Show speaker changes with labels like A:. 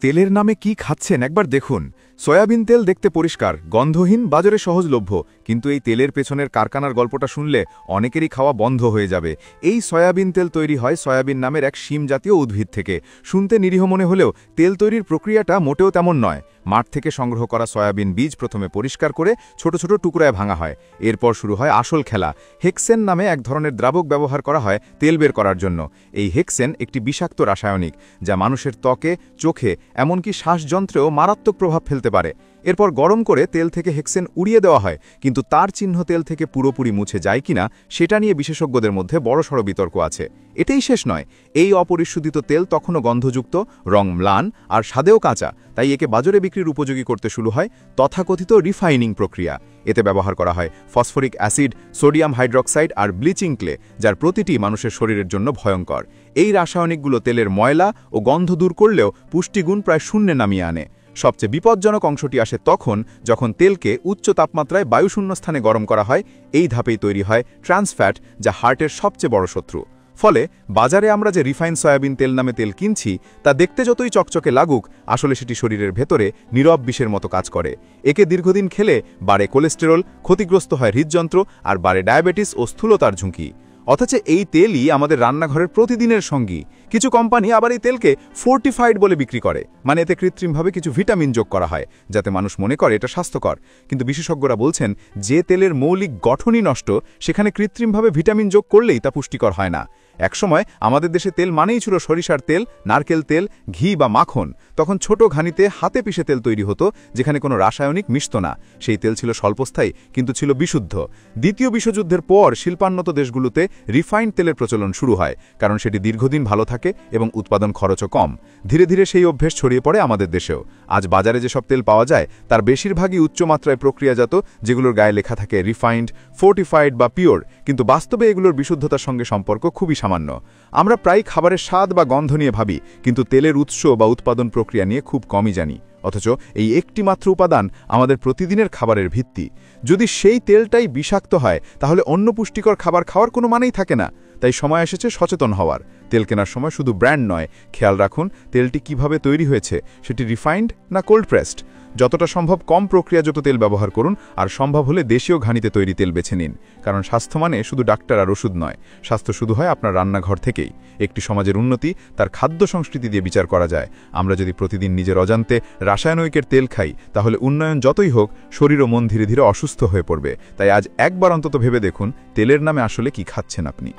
A: তেলের নামে কি খাচ্ছেন একবার দেখুন। সয়াবিন তেল দেখতে পরিষ্কার, গন্ধহীন, বাজারে সহজলভ্য, কিন্তু এই তেলের পেছনের কারখানার গল্পটা শুনলে অনেকেরই খাওয়া বন্ধ হয়ে যাবে। এই সয়াবিন তেল তৈরি হয় সয়াবিন নামের এক শিম জাতীয় উদ্ভিদ থেকে। শুনতে নিরীহ মনে হলেও তেল তৈরির প্রক্রিয়াটা মোটেও তেমন নয়। মাঠ থেকে সংগ্রহ করা সয়াবিন বীজ প্রথমে পরিষ্কার করে ছোট ছোট টুকরায় ভাঙা হয়। এরপর শুরু হয় আসল খেলা। হেক্সেন নামে এক ধরনের দ্রাবক ব্যবহার করা হয় তেল বের করার জন্য। এই হেক্সেন একটি বিষাক্ত রাসায়নিক, যা মানুষের ত্বকে, চোখে, এমনকি শ্বাসযন্ত্রেও মারাত্মক প্রভাব ফেলতে পারে। এরপর গরম করে তেল থেকে হেক্সেন উড়িয়ে দেওয়া হয়, কিন্তু তার চিহ্ন তেল থেকে পুরোপুরি মুছে যায় কিনা সেটা নিয়ে বিশেষজ্ঞদের মধ্যে বড়সড় বিতর্ক আছে। এটাই শেষ নয়, এই অপরিশোধিত তেল তখনও গন্ধযুক্ত, রং ম্লান আর স্বাদেও কাঁচা, তাই একে বাজারে বিক্রির উপযোগী করতে শুরু হয় তথাকথিত রিফাইনিং প্রক্রিয়া। এতে ব্যবহার করা হয় ফসফরিক অ্যাসিড, সোডিয়াম হাইড্রক্সাইড আর ব্লিচিং ক্লে, যার প্রতিটি মানুষের শরীরের জন্য ভয়ঙ্কর। এই রাসায়নিকগুলো তেলের ময়লা ও গন্ধ দূর করলেও পুষ্টিগুণ প্রায় শূন্যে নামিয়ে আনে। সবচেয়ে বিপজ্জনক অংশটি আসে তখন, যখন তেলকে উচ্চ তাপমাত্রায় বায়ুশূন্য স্থানে গরম করা হয়। এই ধাপেই তৈরি হয় ট্রান্সফ্যাট, যা হার্টের সবচেয়ে বড় শত্রু। ফলে বাজারে আমরা যে রিফাইন সয়াবিন তেল নামে তেল কিনছি, তা দেখতে যতই চকচকে লাগুক, আসলে সেটি শরীরের ভেতরে নীরব বিষের মতো কাজ করে। একে দীর্ঘদিন খেলে বাড়ে কোলেস্টেরল, ক্ষতিগ্রস্ত হয় হৃদযন্ত্র, আর বাড়ে ডায়াবেটিস ও স্থূলতার ঝুঁকি। অথচ এই তেলই আমাদের রান্নাঘরের প্রতিদিনের সঙ্গী। কিছু কোম্পানি আবার এই তেলকে ফোর্টিফাইড বলে বিক্রি করে, মানে এতে কৃত্রিমভাবে কিছু ভিটামিন যোগ করা হয়, যাতে মানুষ মনে করে এটা স্বাস্থ্যকর। কিন্তু বিশেষজ্ঞরা বলছেন, যে তেলের মৌলিক গঠনই নষ্ট, সেখানে কৃত্রিমভাবে ভিটামিন যোগ করলেই তা পুষ্টিকর হয় না। একসময় আমাদের দেশে তেল মানেই ছিল সরিষার তেল, নারকেল তেল, ঘি বা মাখন। তখন ছোট ঘানিতে হাতে পিষে তেল তৈরি হতো, যেখানে কোনো রাসায়নিক মিশত না। সেই তেল ছিল স্বল্পস্থায়ী, কিন্তু ছিল বিশুদ্ধ। দ্বিতীয় বিশ্বযুদ্ধের পর শিল্পান্নত দেশগুলোতে রিফাইন্ড তেলের প্রচলন শুরু হয়, কারণ সেটি দীর্ঘদিন ভালো থাকে এবং উৎপাদন খরচও কম। ধীরে ধীরে সেই অভ্যেস ছড়িয়ে পড়ে আমাদের দেশেও। আজ বাজারে যেসব তেল পাওয়া যায়, তার বেশিরভাগই উচ্চমাত্রায় প্রক্রিয়াজাত, যেগুলোর গায়ে লেখা থাকে রিফাইন্ড, ফোর্টিফাইড বা পিওর, কিন্তু বাস্তবে এগুলোর বিশুদ্ধতার সঙ্গে সম্পর্ক খুবই সামান্য। আমরা প্রায় খাবারের স্বাদ বা গন্ধ নিয়ে ভাবি, কিন্তু তেলের উৎস বা উৎপাদন প্রক্রিয়া নিয়ে খুব কমই জানি। অথচ এই একটি মাত্র উপাদান আমাদের প্রতিদিনের খাবারের ভিত্তি। যদি সেই তেলটাই বিষাক্ত হয়, তাহলে অন্য পুষ্টিকর খাবার খাওয়ার কোনো মানেই থাকে না। তাই সময় এসেছে সচেতন হওয়ার। তেল কেনার সময় শুধু ব্র্যান্ড নয়, খেয়াল রাখুন তেলটি কিভাবে তৈরি হয়েছে, সেটি রিফাইন্ড না কোল্ড প্রেসড। যতটা সম্ভব কম প্রক্রিয়াজাত তেল ব্যবহার করুন, আর সম্ভব হলে দেশীয় ঘানিতে তৈরি তেল বেছে নিন। কারণ স্বাস্থ্য মানে শুধু ডাক্তার আর ওষুধ নয়, স্বাস্থ্য শুরু হয় আপনার রান্নাঘর থেকেই। একটি সমাজের উন্নতি তার খাদ্য সংস্কৃতি দিয়ে বিচার করা যায়। আমরা যদি প্রতিদিন নিজের অজান্তে রাসায়নিকের তেল খাই, তাহলে উন্নয়ন যতই হোক, শরীর ও মন ধীরে ধীরে অসুস্থ হয়ে পড়বে। তাই আজ একবার অন্তত ভেবে দেখুন, তেলের নামে আসলে কি খাচ্ছেন আপনি।